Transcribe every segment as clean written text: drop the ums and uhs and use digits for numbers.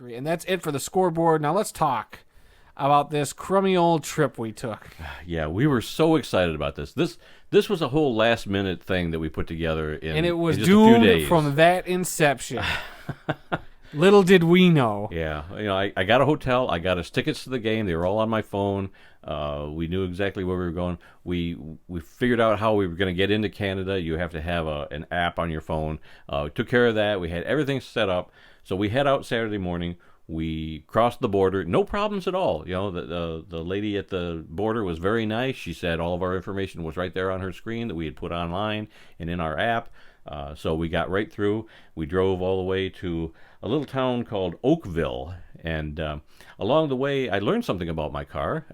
victory. And that's it for the scoreboard. Now let's talk about this crummy old trip we took. Yeah, we were so excited about this. This was a whole last-minute thing that we put together in And it was in just a few doomed days. from that inception. Little did we know. Yeah, I got a hotel. I got us tickets to the game. They were all on my phone. We knew exactly where we were going. We figured out how we were going to get into Canada. You have to have an app on your phone. We took care of that. We had everything set up. So we head out Saturday morning. We crossed the border, no problems at all. The lady at the border was very nice. She said all of our information was right there on her screen that we had put online and in our app. So we got right through. We drove all the way to a little town called Oakville, and along the way, I learned something about my car.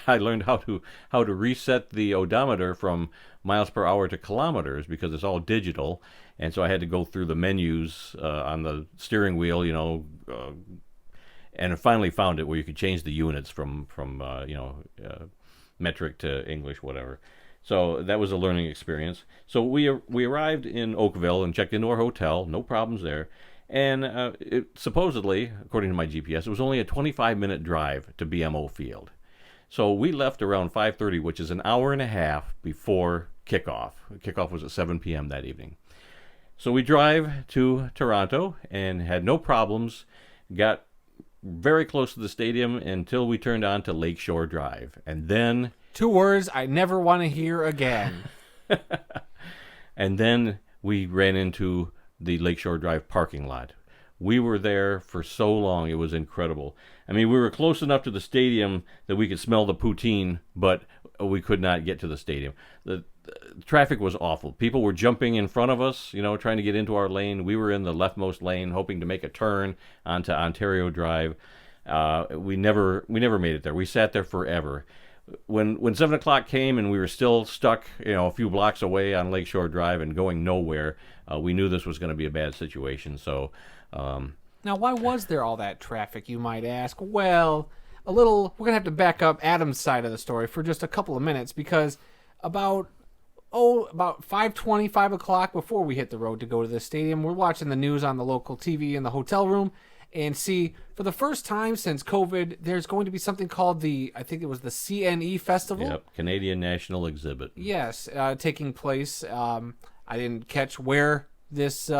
I learned how to reset the odometer from miles per hour to kilometers because it's all digital, and so I had to go through the menus on the steering wheel, and I finally found it where you could change the units from metric to English, whatever. So that was a learning experience. So we arrived in Oakville and checked into our hotel. No problems there. And supposedly, according to my GPS, it was only a 25-minute drive to BMO Field. So we left around 5:30, which is an hour and a half before kickoff. Kickoff was at 7 p.m. that evening. So we drive to Toronto and had no problems. Got very close to the stadium until we turned on to Lakeshore Drive. And then... 2 words I never want to hear again. And then we ran into the Lakeshore Drive parking lot. We were there for so long, it was incredible. I mean, we were close enough to the stadium that we could smell the poutine, but we could not get to the stadium. The traffic was awful. People were jumping in front of us, trying to get into our lane. We were in the leftmost lane, hoping to make a turn onto Ontario Drive. We never made it there. We sat there forever. When 7 o'clock came and we were still stuck, a few blocks away on Lakeshore Drive and going nowhere, we knew this was going to be a bad situation. So, now, why was there all that traffic, you might ask? Well, we're going to have to back up Adam's side of the story for just a couple of minutes because about 5:20, 5 o'clock before we hit the road to go to the stadium, we're watching the news on the local TV in the hotel room and see, for the first time since COVID, there's going to be something called I think it was the CNE Festival. Yep, Canadian National Exhibit. Yes, taking place. I didn't catch where this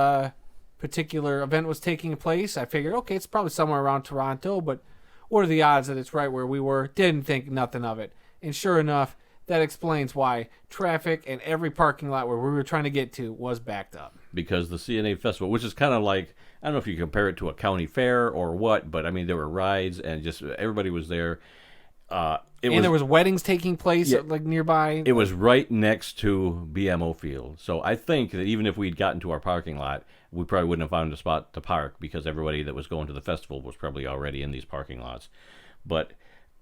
particular event was taking place. I figured, okay, it's probably somewhere around Toronto, but what are the odds that it's right where we were? Didn't think nothing of it. And sure enough, that explains why traffic in every parking lot where we were trying to get to was backed up. Because the CNA Festival, which is kind of like, I don't know if you compare it to a county fair or what, but I mean, there were rides and just everybody was there. There was weddings taking place nearby. It was right next to BMO Field. So I think that even if we'd gotten to our parking lot, we probably wouldn't have found a spot to park because everybody that was going to the festival was probably already in these parking lots. But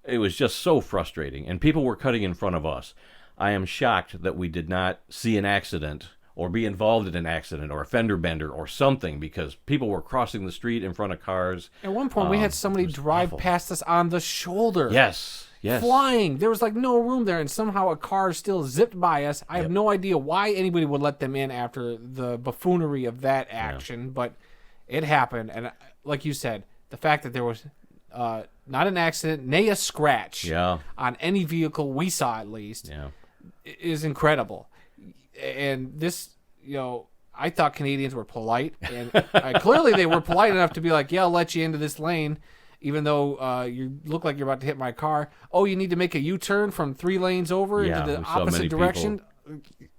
it was just so frustrating, and people were cutting in front of us. I am shocked that we did not see an accident or be involved in an accident or a fender bender or something because people were crossing the street in front of cars. At one point, we had somebody drive past us on the shoulder. Yes. Flying. There was no room there, and somehow a car still zipped by us. I have no idea why anybody would let them in after the buffoonery of that action, but it happened. And like you said, the fact that there was not an accident, nay a scratch on any vehicle we saw at least is incredible. And this, I thought Canadians were polite, and clearly they were polite enough to be like, yeah, I'll let you into this lane, even though you look like you're about to hit my car. Oh, you need to make a U-turn from 3 lanes over into the opposite direction?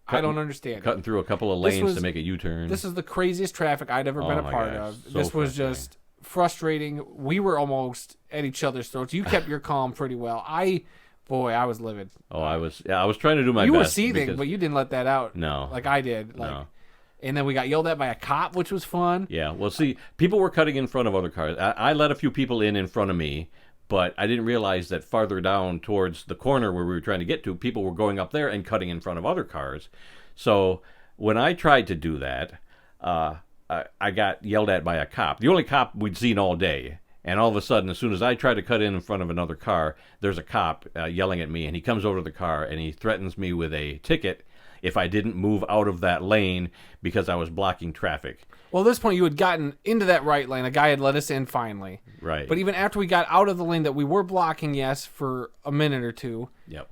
I don't understand. Cutting through a couple of lanes to make a U-turn. This is the craziest traffic I'd ever been a part of. So this was just frustrating. We were almost at each other's throats. You kept your calm pretty well. I was livid. Oh, I was trying to do my best. You were seething, but you didn't let that out. No. Like I did. No. And then we got yelled at by a cop, which was fun. Yeah, well, see, people were cutting in front of other cars. I let a few people in front of me, but I didn't realize that farther down towards the corner where we were trying to get to, people were going up there and cutting in front of other cars. So when I tried to do that, I got yelled at by a cop. The only cop we'd seen all day. And all of a sudden, as soon as I try to cut in front of another car, there's a cop yelling at me, and he comes over to the car, and he threatens me with a ticket if I didn't move out of that lane because I was blocking traffic. Well, at this point, you had gotten into that right lane. A guy had let us in finally. Right. But even after we got out of the lane that we were blocking, yes, for a minute or two, Yep.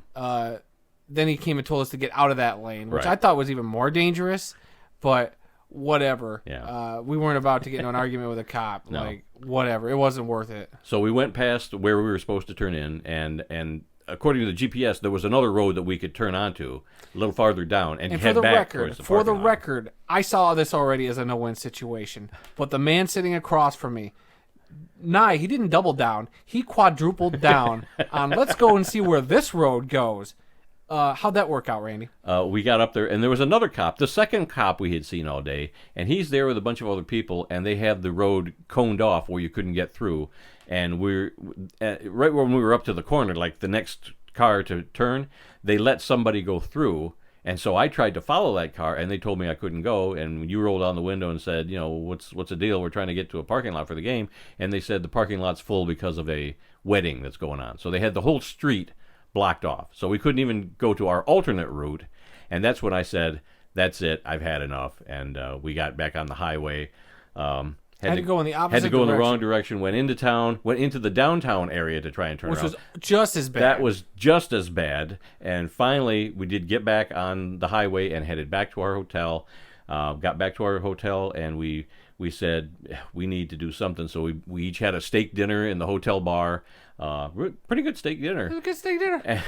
then he came and told us to get out of that lane, which Right. I thought was even more dangerous. But whatever. Yeah. We weren't about to get into an argument with a cop. No. Like, whatever. It wasn't worth it. So we went past where we were supposed to turn in, and according to the GPS, there was another road that we could turn onto a little farther down and head back towards the parking lot. record, I saw this already as a no-win situation. But the man sitting across from me, he didn't double down. He quadrupled down on let's go and see where this road goes. How'd that work out, Randy? We got up there, and there was another cop, the second cop we had seen all day, and he's there with a bunch of other people, and they have the road coned off where you couldn't get through. And we're right when we were up to the corner, like the next car to turn, they let somebody go through. And so I tried to follow that car, and they told me I couldn't go. And you rolled down the window and said, what's the deal? We're trying to get to a parking lot for the game. And they said the parking lot's full because of a wedding that's going on. So they had the whole street blocked off. So we couldn't even go to our alternate route. And that's when I said, that's it. I've had enough. And we got back on the highway. Had to go in the opposite Had to go in the direction. wrong direction. Went into town. Went into the downtown area to try and turn Which around. was just as bad. That was just as bad. And finally, we did get back on the highway and headed back to our hotel. Got back to our hotel, and we said we need to do something. So we each had a steak dinner in the hotel bar. Pretty good steak dinner. It was a good steak dinner.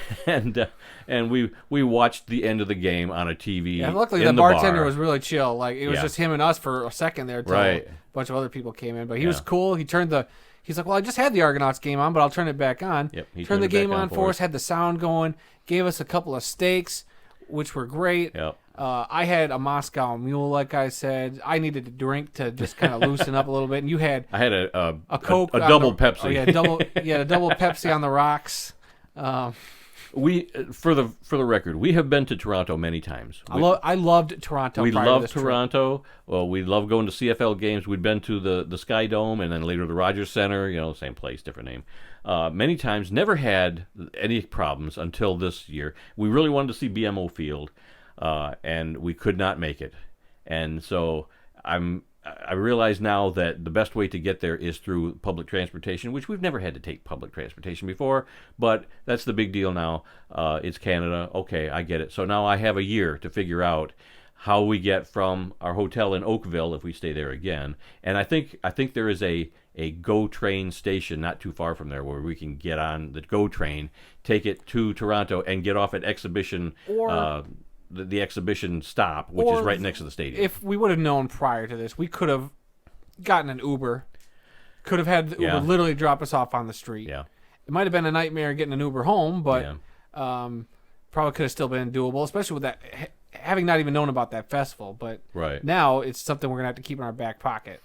And we watched the end of the game on a TV. Yeah, luckily in the bartender bar. was really chill. Like it was Yeah. just him and us for a second there. Till Right. A bunch of other people came in, but he was cool. He's like, well, I just had the Argonauts game on, but I'll turn it back on. Yep, he turned the turned it game back on on for for us. us. Had the sound going. Gave us a couple of steaks, which were great. Yep. I had a Moscow Mule, like I said. I needed a drink to just kind of loosen up a little bit, and you had I had a Coke, a double Pepsi. Oh yeah, a double Pepsi on the rocks. We for the record, we have been to Toronto many times. I loved Toronto. We prior to love this trip. Toronto. Well, we love going to CFL games. We'd been to the Sky Dome and then later the Rogers Center. Same place, different name. Many times, never had any problems until this year. We really wanted to see BMO Field, and we could not make it. And so I realize now that the best way to get there is through public transportation, which we've never had to take public transportation before, but that's the big deal now. It's Canada. Okay, I get it. So now I have a year to figure out how we get from our hotel in Oakville, if we stay there again. And I think there is a GO train station not too far from there where we can get on the GO train, take it to Toronto, and get off at Exhibition, Or- the Exhibition stop, which is right next to the stadium. If we would have known prior to this, we could have gotten an Uber. Could have had the Yeah. Uber literally drop us off on the street. Yeah. It might have been a nightmare getting an Uber home, but Yeah. probably could have still been doable, especially with that having not even known about that festival. But Right. now it's something we're gonna have to keep in our back pocket.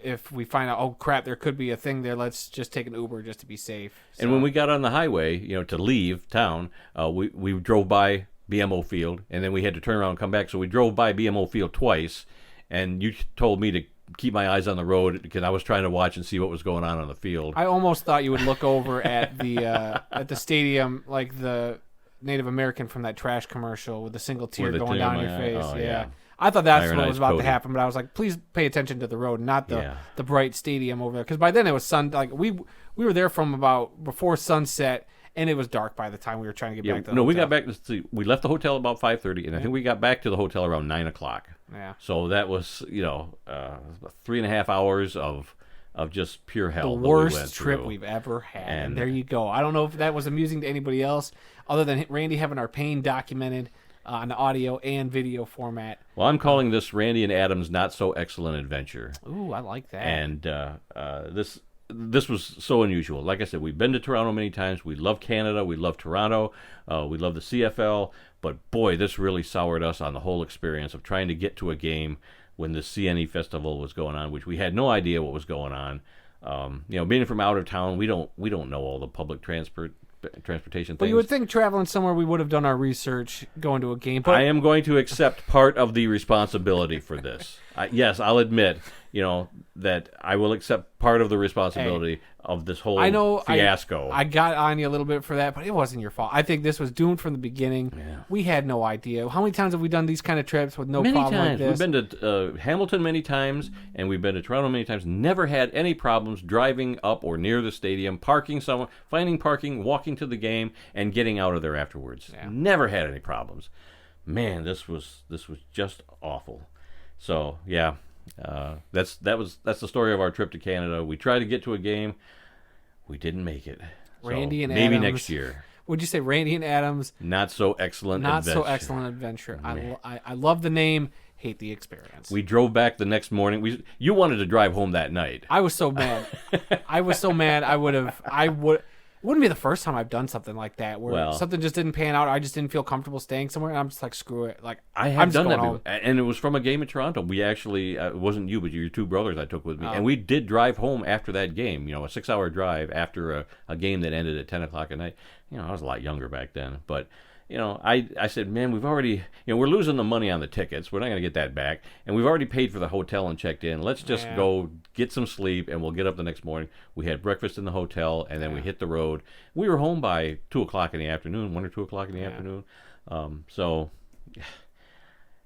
If we find out, oh crap, there could be a thing there, let's just take an Uber just to be safe. And when we got on the highway, to leave town, we drove by BMO Field, and then we had to turn around and come back. So we drove by BMO Field twice, and you told me to keep my eyes on the road because I was trying to watch and see what was going on the field. I almost thought you would look over at the stadium like the Native American from that trash commercial with the single tear With the going tear down in your my face. eye. Oh, yeah. yeah. I thought that's Iron what Eyes was about Cody. to happen, but I was like, please pay attention to the road, not Yeah. the bright stadium over there. Because by then it was sun. Like we were there from about before sunset, and it was dark by the time we were trying to get back to the we hotel. got back. We left the hotel about 5:30, and I think we got back to the hotel around 9:00. Yeah. So that was 3.5 hours of just pure The hell. worst trip we've ever had. And there you go. I don't know if that was amusing to anybody else, other than Randy having our pain documented on the audio and video format. Well, I'm calling this Randy and Adam's Not So Excellent Adventure. Ooh, I like that. And this was so unusual. Like I said, we've been to Toronto many times. We love Canada. We love Toronto. We love the CFL. But boy, this really soured us on the whole experience of trying to get to a game when the CNE Festival was going on, which we had no idea what was going on. Being from out of town, we don't know all the public transportation things. But you would think traveling somewhere we would have done our research going to a game. But I am going to accept part of the responsibility for this. Yes, I'll admit that I will accept part of the responsibility of this whole fiasco. I got on you a little bit for that, but it wasn't your fault. I think this was doomed from the beginning. Yeah. We had no idea. How many times have we done these kind of trips with no problem like this? We've been to Hamilton many times, and we've been to Toronto many times. Never had any problems driving up or near the stadium, parking somewhere, finding parking, walking to the game, and getting out of there afterwards. Yeah. Never had any problems. Man, this was just awful. So yeah. That's the story of our trip to Canada. We tried to get to a game, we didn't make it. Randy and maybe Adams, next year. Would you say Randy and Adams? Not so excellent adventure. I love the name, hate the experience. We drove back the next morning. You wanted to drive home that night. I was so mad. I It wouldn't be the first time I've done something like that where something just didn't pan out. I just didn't feel comfortable staying somewhere, and I'm just like, screw it. Like I have done that before, and it was from a game in Toronto. We actually it wasn't you, but your two brothers I took with me, and we did drive home after that game. A 6-hour drive after a game that ended at 10:00 at night. I was a lot younger back then, but. I said, man, we've already, we're losing the money on the tickets. We're not going to get that back. And we've already paid for the hotel and checked in. Let's just go get some sleep, and we'll get up the next morning. We had breakfast in the hotel, and then we hit the road. We were home by 2 o'clock in the afternoon, 1 or 2 o'clock in the afternoon. So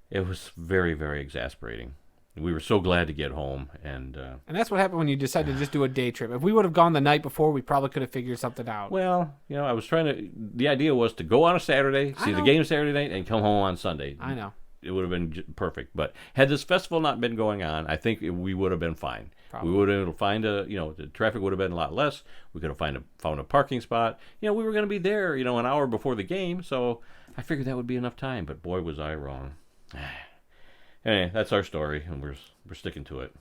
it was very, very exasperating. We were so glad to get home, and that's what happened when you decided to just do a day trip. If we would have gone the night before, we probably could have figured something out. Well, I was the idea was to go on a Saturday, see the game Saturday night, and come home on Sunday. I know. It would have been perfect. But had this festival not been going on, I think we would have been fine. Probably. We would have been able to find the traffic would have been a lot less. We could have found a parking spot. We were going to be there, an hour before the game, so I figured that would be enough time. But boy, was I wrong. Anyway, that's our story, and we're sticking to it.